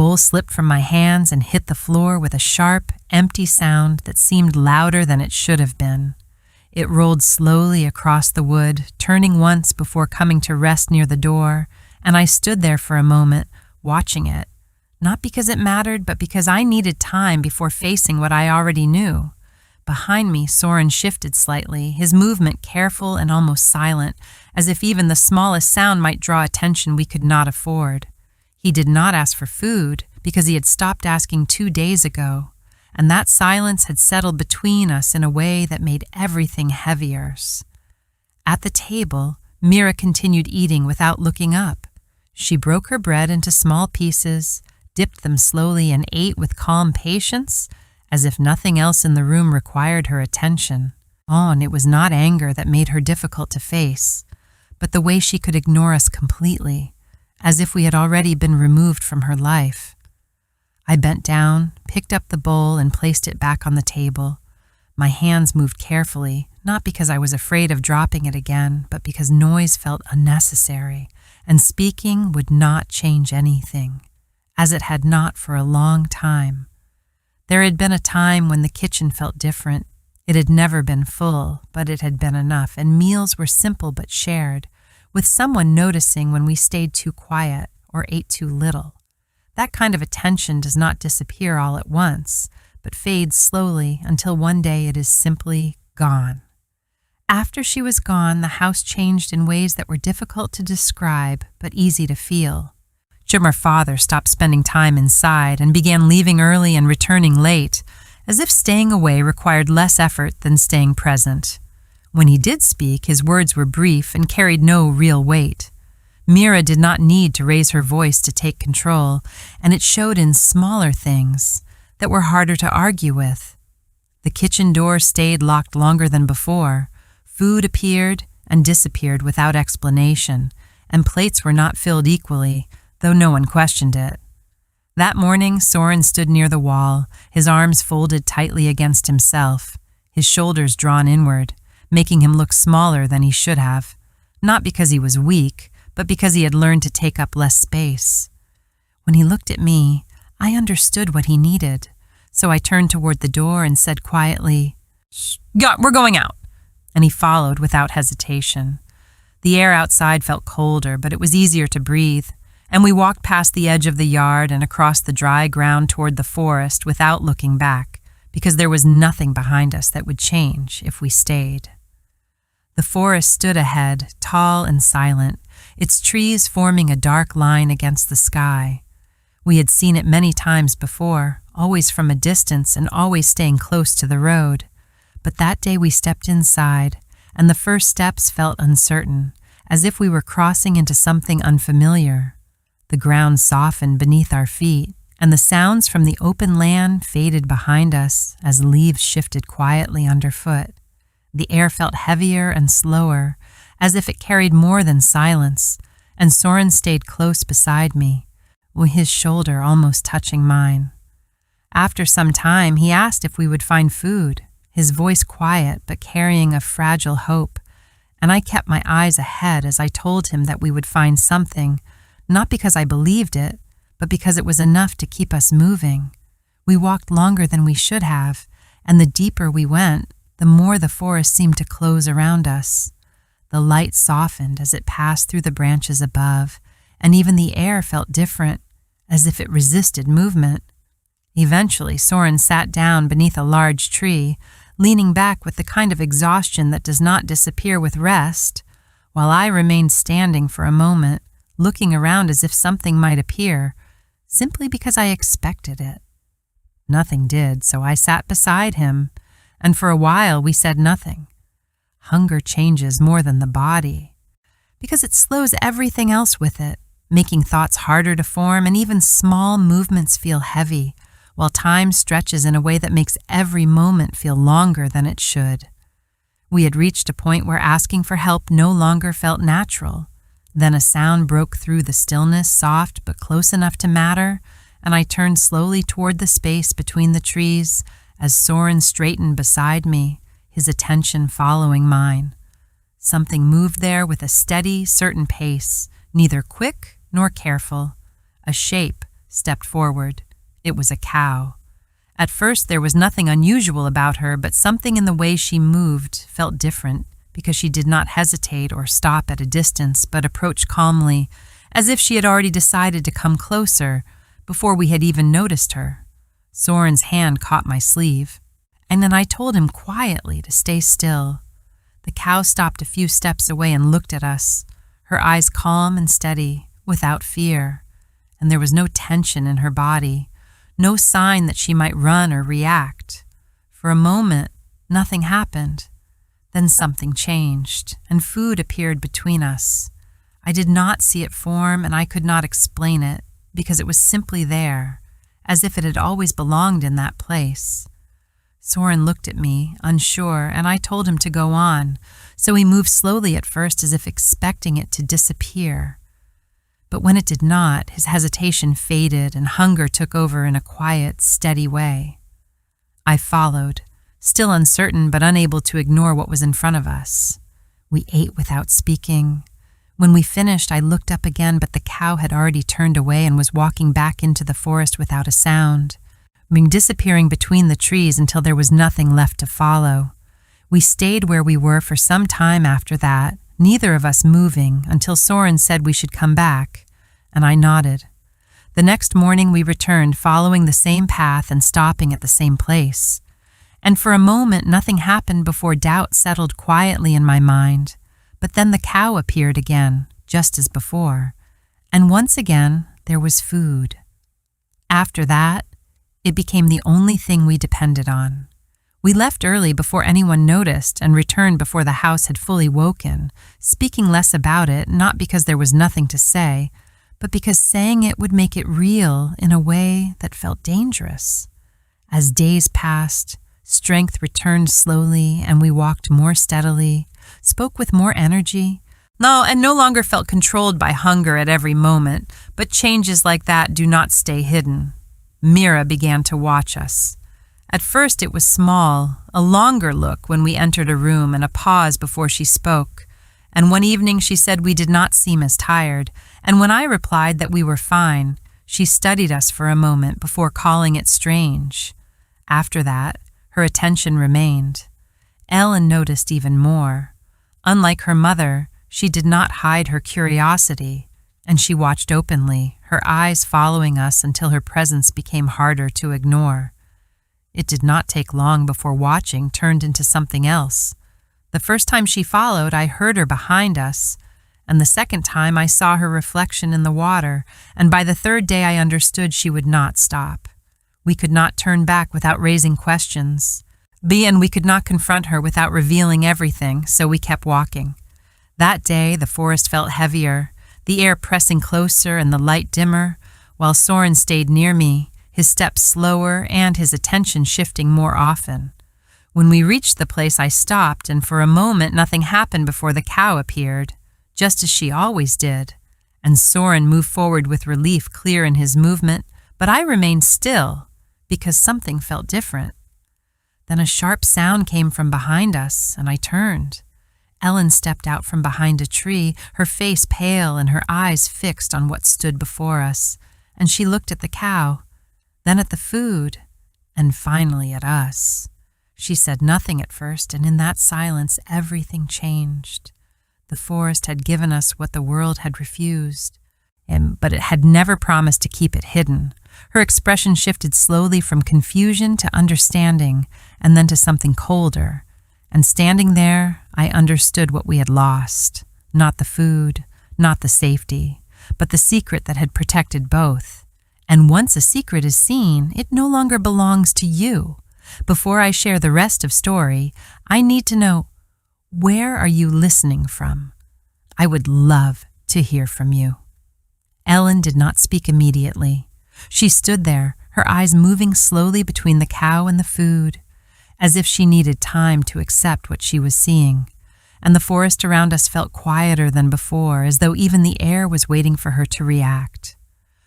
bowl slipped from my hands and hit the floor with a sharp, empty sound that seemed louder than it should have been. It rolled slowly across the wood, turning once before coming to rest near the door, and I stood there for a moment, watching it, not because it mattered, but because I needed time before facing what I already knew. Behind me, Soren shifted slightly, his movement careful and almost silent, as if even the smallest sound might draw attention we could not afford. He did not ask for food, because he had stopped asking 2 days ago, and that silence had settled between us in a way that made everything heavier. At the table, Mira continued eating without looking up. She broke her bread into small pieces, dipped them slowly, and ate with calm patience, as if nothing else in the room required her attention. It was not anger that made her difficult to face, but the way she could ignore us completely, as if we had already been removed from her life. I bent down, picked up the bowl, and placed it back on the table. My hands moved carefully, not because I was afraid of dropping it again, but because noise felt unnecessary, and speaking would not change anything, as it had not for a long time. There had been a time when the kitchen felt different. It had never been full, but it had been enough, and meals were simple but shared, with someone noticing when we stayed too quiet or ate too little. That kind of attention does not disappear all at once, but fades slowly until one day it is simply gone. After she was gone, the house changed in ways that were difficult to describe but easy to feel. Our father stopped spending time inside and began leaving early and returning late, as if staying away required less effort than staying present. When he did speak, his words were brief and carried no real weight. Mira did not need to raise her voice to take control, and it showed in smaller things that were harder to argue with. The kitchen door stayed locked longer than before. Food appeared and disappeared without explanation, and plates were not filled equally, though no one questioned it. That morning, Soren stood near the wall, his arms folded tightly against himself, his shoulders drawn inward, making him look smaller than he should have, not because he was weak, but because he had learned to take up less space. When he looked at me, I understood what he needed, so I turned toward the door and said quietly, "Shh, we're going out," and he followed without hesitation. The air outside felt colder, but it was easier to breathe, and we walked past the edge of the yard and across the dry ground toward the forest without looking back, because there was nothing behind us that would change if we stayed. The forest stood ahead, tall and silent, its trees forming a dark line against the sky. We had seen it many times before, always from a distance and always staying close to the road. But that day we stepped inside, and the first steps felt uncertain, as if we were crossing into something unfamiliar. The ground softened beneath our feet, and the sounds from the open land faded behind us as leaves shifted quietly underfoot. The air felt heavier and slower, as if it carried more than silence, and Soren stayed close beside me, with his shoulder almost touching mine. After some time, he asked if we would find food, his voice quiet but carrying a fragile hope, and I kept my eyes ahead as I told him that we would find something, not because I believed it, but because it was enough to keep us moving. We walked longer than we should have, and the deeper we went, the more the forest seemed to close around us. The light softened as it passed through the branches above, and even the air felt different, as if it resisted movement. Eventually, Soren sat down beneath a large tree, leaning back with the kind of exhaustion that does not disappear with rest, while I remained standing for a moment, looking around as if something might appear, simply because I expected it. Nothing did, so I sat beside him, and for a while we said nothing. Hunger changes more than the body, because it slows everything else with it, making thoughts harder to form and even small movements feel heavy, while time stretches in a way that makes every moment feel longer than it should. We had reached a point where asking for help no longer felt natural. Then a sound broke through the stillness, soft but close enough to matter, and I turned slowly toward the space between the trees as Soren straightened beside me, his attention following mine. Something moved there with a steady, certain pace, neither quick nor careful. A shape, stepped forward. It was a cow. At first there was nothing unusual about her, but something in the way she moved felt different, because she did not hesitate or stop at a distance, but approached calmly, as if she had already decided to come closer before we had even noticed her. Soren's hand caught my sleeve, and then I told him quietly to stay still. The cow stopped a few steps away and looked at us, her eyes calm and steady, without fear, and there was no tension in her body, no sign that she might run or react. For a moment, nothing happened. Then something changed, and food appeared between us. I did not see it form, and I could not explain it, because it was simply there, as if it had always belonged in that place. Soren looked at me, unsure, and I told him to go on, so he moved slowly at first as if expecting it to disappear. But when it did not, his hesitation faded and hunger took over in a quiet, steady way. I followed, still uncertain but unable to ignore what was in front of us. We ate without speaking. When we finished, I looked up again, but the cow had already turned away and was walking back into the forest without a sound, disappearing between the trees until there was nothing left to follow. We stayed where we were for some time after that, neither of us moving, until Soren said we should come back, and I nodded. The next morning we returned, following the same path and stopping at the same place. And for a moment nothing happened before doubt settled quietly in my mind. But then the cow appeared again, just as before, and once again there was food. After that, it became the only thing we depended on. We left early before anyone noticed and returned before the house had fully woken, speaking less about it, not because there was nothing to say, but because saying it would make it real in a way that felt dangerous. As days passed, strength returned slowly and we walked more steadily, spoke with more energy, and no longer felt controlled by hunger at every moment, but changes like that do not stay hidden. Mira began to watch us. At first it was small, a longer look when we entered a room and a pause before she spoke, and one evening she said we did not seem as tired, and when I replied that we were fine, she studied us for a moment before calling it strange. After that, her attention remained. Ellen noticed even more. Unlike her mother, she did not hide her curiosity, and she watched openly, her eyes following us until her presence became harder to ignore. It did not take long before watching turned into something else. The first time she followed, I heard her behind us, and the second time I saw her reflection in the water, and by the third day I understood she would not stop. We could not turn back without raising questions. And we could not confront her without revealing everything, so we kept walking. That day, the forest felt heavier, the air pressing closer and the light dimmer, while Soren stayed near me, his steps slower and his attention shifting more often. When we reached the place, I stopped, and for a moment nothing happened before the cow appeared, just as she always did, and Soren moved forward with relief clear in his movement, but I remained still, because something felt different. Then a sharp sound came from behind us, and I turned. Ellen stepped out from behind a tree, her face pale and her eyes fixed on what stood before us, and she looked at the cow, then at the food, and finally at us. She said nothing at first, and in that silence everything changed. The forest had given us what the world had refused, but it had never promised to keep it hidden. Her expression shifted slowly from confusion to understanding, and then to something colder. And standing there, I understood what we had lost. Not the food, not the safety, but the secret that had protected both. And once a secret is seen, it no longer belongs to you. Before I share the rest of story, I need to know, where are you listening from? I would love to hear from you. Ellen did not speak immediately. She stood there, her eyes moving slowly between the cow and the food, as if she needed time to accept what she was seeing, and the forest around us felt quieter than before, as though even the air was waiting for her to react.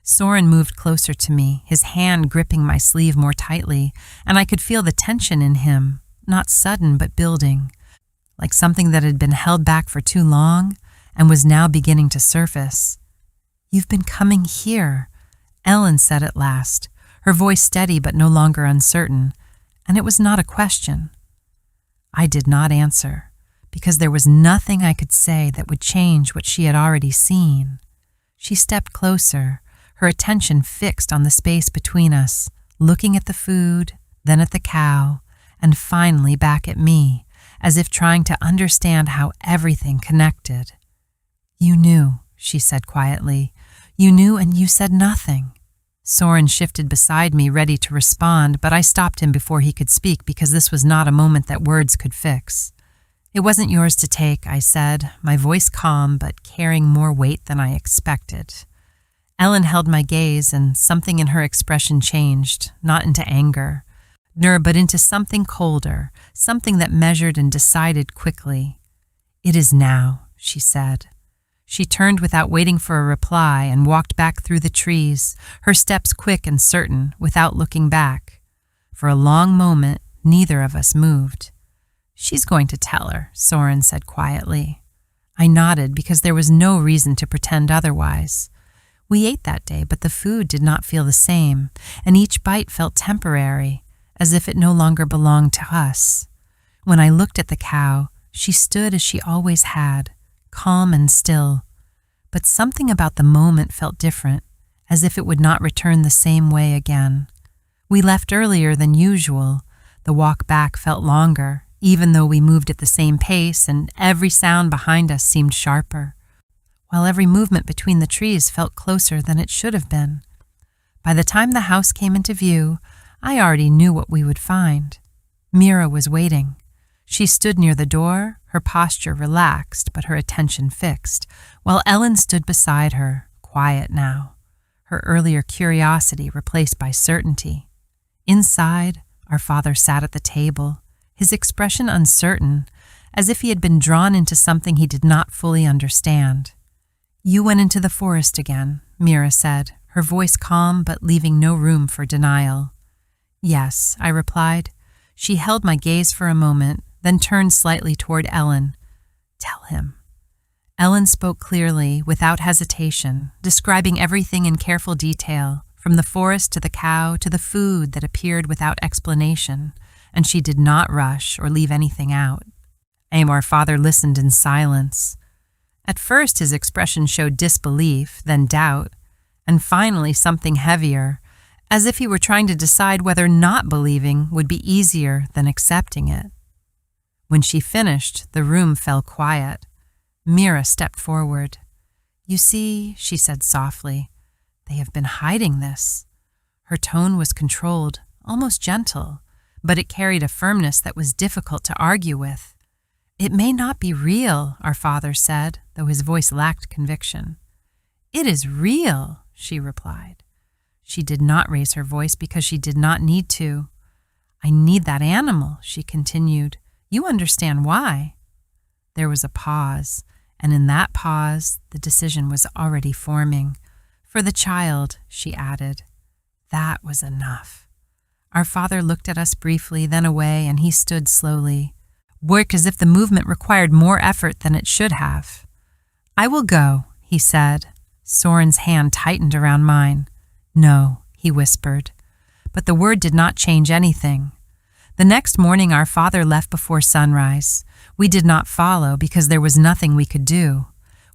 Soren moved closer to me, his hand gripping my sleeve more tightly, and I could feel the tension in him, not sudden but building, like something that had been held back for too long and was now beginning to surface. "You've been coming here," Ellen said at last, her voice steady but no longer uncertain, and it was not a question. I did not answer, because there was nothing I could say that would change what she had already seen. She stepped closer, her attention fixed on the space between us, looking at the food, then at the cow, and finally back at me, as if trying to understand how everything connected. "You knew," she said quietly. "You knew and you said nothing." Soren shifted beside me, ready to respond, but I stopped him before he could speak because this was not a moment that words could fix. "It wasn't yours to take," I said, my voice calm but carrying more weight than I expected. Ellen held my gaze, and something in her expression changed, not into anger, but into something colder, something that measured and decided quickly. "It is now," she said. She turned without waiting for a reply and walked back through the trees, her steps quick and certain, without looking back. For a long moment, neither of us moved. "She's going to tell her," Soren said quietly. I nodded because there was no reason to pretend otherwise. We ate that day, but the food did not feel the same, and each bite felt temporary, as if it no longer belonged to us. When I looked at the cow, she stood as she always had, calm and still, but something about the moment felt different, as if it would not return the same way again. We left earlier than usual. The walk back felt longer, even though we moved at the same pace and every sound behind us seemed sharper, while every movement between the trees felt closer than it should have been. By the time the house came into view, I already knew what we would find. Mira was waiting. She stood near the door, her posture relaxed but her attention fixed, while Ellen stood beside her, quiet now, her earlier curiosity replaced by certainty. Inside, our father sat at the table, his expression uncertain, as if he had been drawn into something he did not fully understand. "You went into the forest again," Mira said, her voice calm but leaving no room for denial. "Yes," I replied. She held my gaze for a moment, then turned slightly toward Ellen. "Tell him." Ellen spoke clearly, without hesitation, describing everything in careful detail, from the forest to the cow to the food that appeared without explanation, and she did not rush or leave anything out. Our father listened in silence. At first his expression showed disbelief, then doubt, and finally something heavier, as if he were trying to decide whether not believing would be easier than accepting it. When she finished, the room fell quiet. Mira stepped forward. "You see," she said softly, "they have been hiding this." Her tone was controlled, almost gentle, but it carried a firmness that was difficult to argue with. "It may not be real," our father said, though his voice lacked conviction. "It is real," she replied. She did not raise her voice because she did not need to. "I need that animal," she continued. "You understand why." There was a pause, and in that pause, the decision was already forming. "For the child," she added. That was enough. Our father looked at us briefly, then away, and he stood slowly, worked as if the movement required more effort than it should have. "I will go," he said. Soren's hand tightened around mine. "No," he whispered. But the word did not change anything. The next morning our father left before sunrise. We did not follow because there was nothing we could do.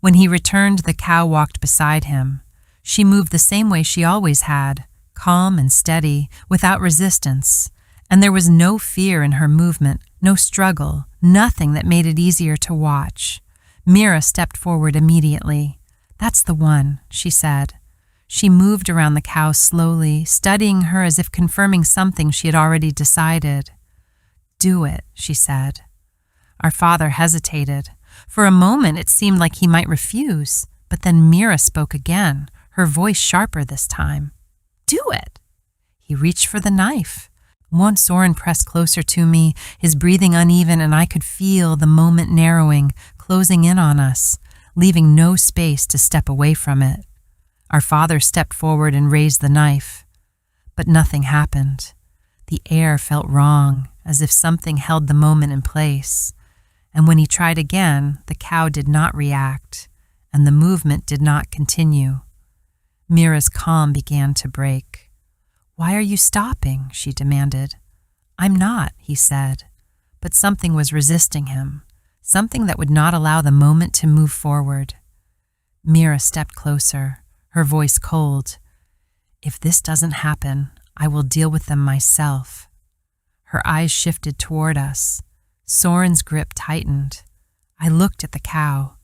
When he returned, the cow walked beside him. She moved the same way she always had, calm and steady, without resistance. And there was no fear in her movement, no struggle, nothing that made it easier to watch. Mira stepped forward immediately. "That's the one," she said. She moved around the cow slowly, studying her as if confirming something she had already decided. "Do it," she said. Our father hesitated. For a moment it seemed like he might refuse, but then Mira spoke again, her voice sharper this time. "Do it!" He reached for the knife. Once Soren pressed closer to me, his breathing uneven, and I could feel the moment narrowing, closing in on us, leaving no space to step away from it. Our father stepped forward and raised the knife. But nothing happened. The air felt wrong, as if something held the moment in place. And when he tried again, the cow did not react, and the movement did not continue. Mira's calm began to break. "Why are you stopping?" she demanded. "I'm not," he said, but something was resisting him, something that would not allow the moment to move forward. Mira stepped closer, her voice cold. "If this doesn't happen, I will deal with them myself." Her eyes shifted toward us. Soren's grip tightened. I looked at the cow.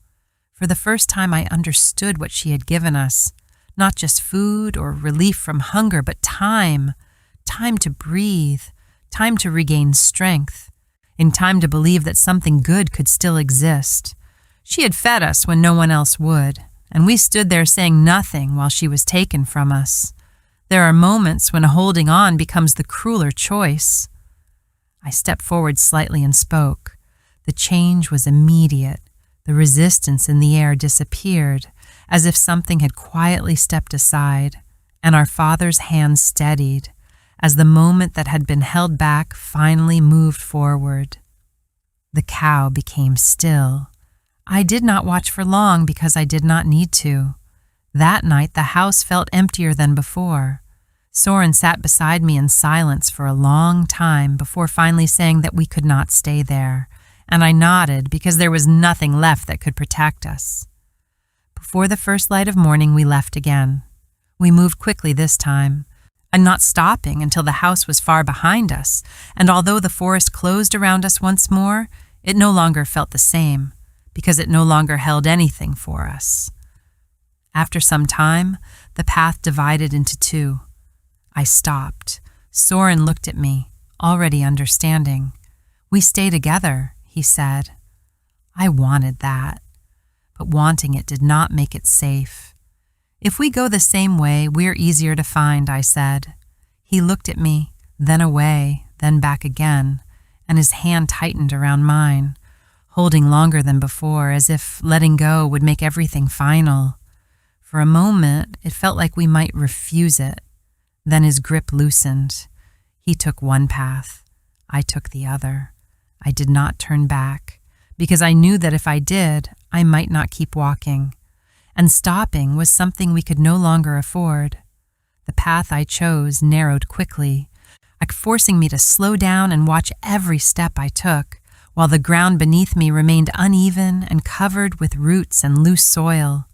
For the first time, I understood what she had given us. Not just food or relief from hunger, but time. Time to breathe. Time to regain strength. In time to believe that something good could still exist. She had fed us when no one else would, and we stood there saying nothing while she was taken from us. There are moments when holding on becomes the crueler choice. I stepped forward slightly and spoke. The change was immediate. The resistance in the air disappeared, as if something had quietly stepped aside, and our father's hand steadied, as the moment that had been held back finally moved forward. The cow became still. I did not watch for long because I did not need to. That night the house felt emptier than before. Soren sat beside me in silence for a long time before finally saying that we could not stay there, and I nodded because there was nothing left that could protect us. Before the first light of morning, we left again. We moved quickly this time, and not stopping until the house was far behind us, and although the forest closed around us once more, it no longer felt the same, because it no longer held anything for us. After some time, the path divided into two. I stopped. Soren looked at me, already understanding. "We stay together," he said. I wanted that, but wanting it did not make it safe. "If we go the same way, we're easier to find," I said. He looked at me, then away, then back again, and his hand tightened around mine, holding longer than before, as if letting go would make everything final. For a moment, it felt like we might refuse it. Then his grip loosened. He took one path. I took the other. I did not turn back, because I knew that if I did, I might not keep walking. And stopping was something we could no longer afford. The path I chose narrowed quickly, forcing me to slow down and watch every step I took, while the ground beneath me remained uneven and covered with roots and loose soil.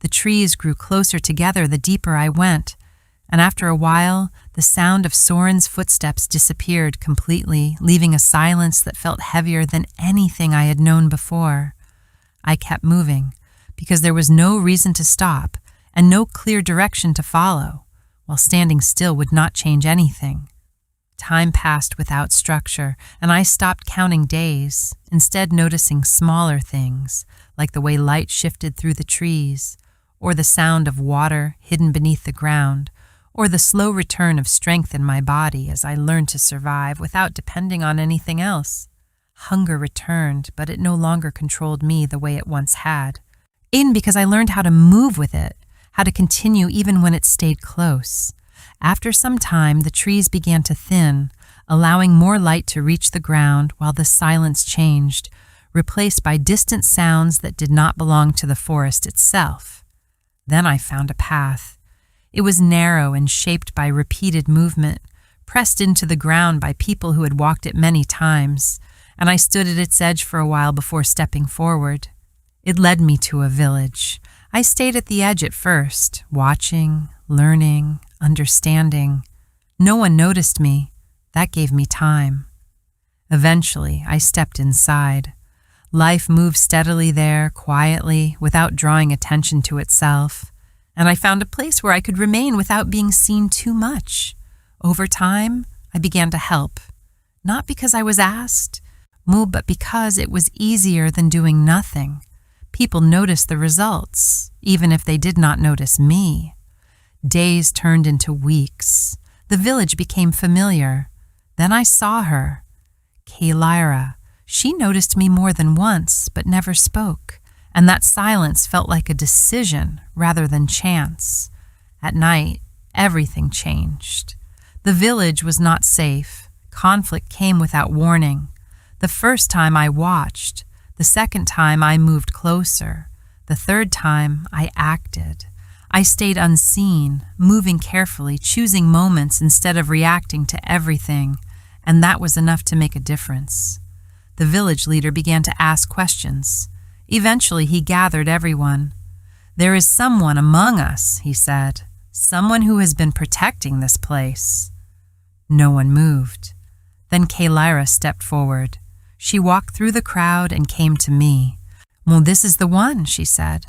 The trees grew closer together the deeper I went, and after a while, the sound of Soren's footsteps disappeared completely, leaving a silence that felt heavier than anything I had known before. I kept moving, because there was no reason to stop and no clear direction to follow, while standing still would not change anything. Time passed without structure, and I stopped counting days, instead noticing smaller things, like the way light shifted through the trees, or the sound of water hidden beneath the ground, or the slow return of strength in my body as I learned to survive without depending on anything else. Hunger returned, but it no longer controlled me the way it once had. Because I learned how to move with it, how to continue even when it stayed close. After some time, the trees began to thin, allowing more light to reach the ground while the silence changed, replaced by distant sounds that did not belong to the forest itself. Then I found a path. It was narrow and shaped by repeated movement, pressed into the ground by people who had walked it many times, and I stood at its edge for a while before stepping forward. It led me to a village. I stayed at the edge at first, watching, learning, understanding. No one noticed me. That gave me time. Eventually, I stepped inside. Life moved steadily there, quietly, without drawing attention to itself. And I found a place where I could remain without being seen too much. Over time, I began to help. Not because I was asked, but because it was easier than doing nothing. People noticed the results, even if they did not notice me. Days turned into weeks. The village became familiar. Then I saw her. Kalyra. She noticed me more than once, but never spoke, and that silence felt like a decision rather than chance. At night, everything changed. The village was not safe. Conflict came without warning. The first time I watched. The second time I moved closer. The third time I acted. I stayed unseen, moving carefully, choosing moments instead of reacting to everything, and that was enough to make a difference. The village leader began to ask questions. Eventually, he gathered everyone. "There is someone among us," he said, "someone who has been protecting this place." No one moved. Then Kalyra stepped forward. She walked through the crowd and came to me. "Well, this is the one," she said.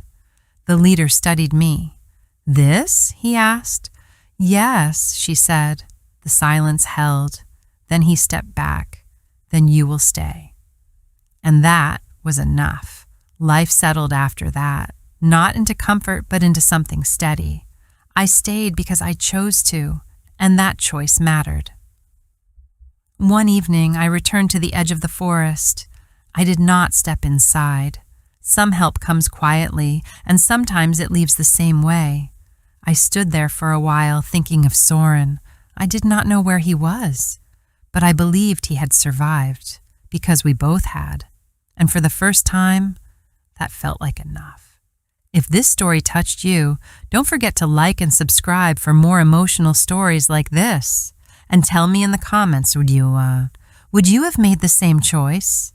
The leader studied me. "This?" he asked. "Yes," she said. The silence held. Then he stepped back. "Then you will stay." And that was enough. Life settled after that, not into comfort, but into something steady. I stayed because I chose to, and that choice mattered. One evening, I returned to the edge of the forest. I did not step inside. Some help comes quietly, and sometimes it leaves the same way. I stood there for a while thinking of Soren. I did not know where he was, but I believed he had survived, because we both had. And for the first time, that felt like enough. If this story touched you, don't forget to like and subscribe for more emotional stories like this. And tell me in the comments, would you have made the same choice?